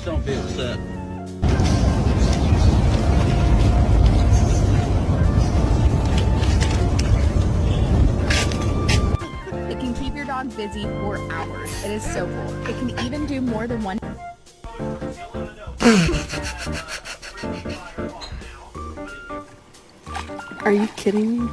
don't be upset. It can keep your dog busy for hours. It is so cool. It can even do more than one. Are you kidding me?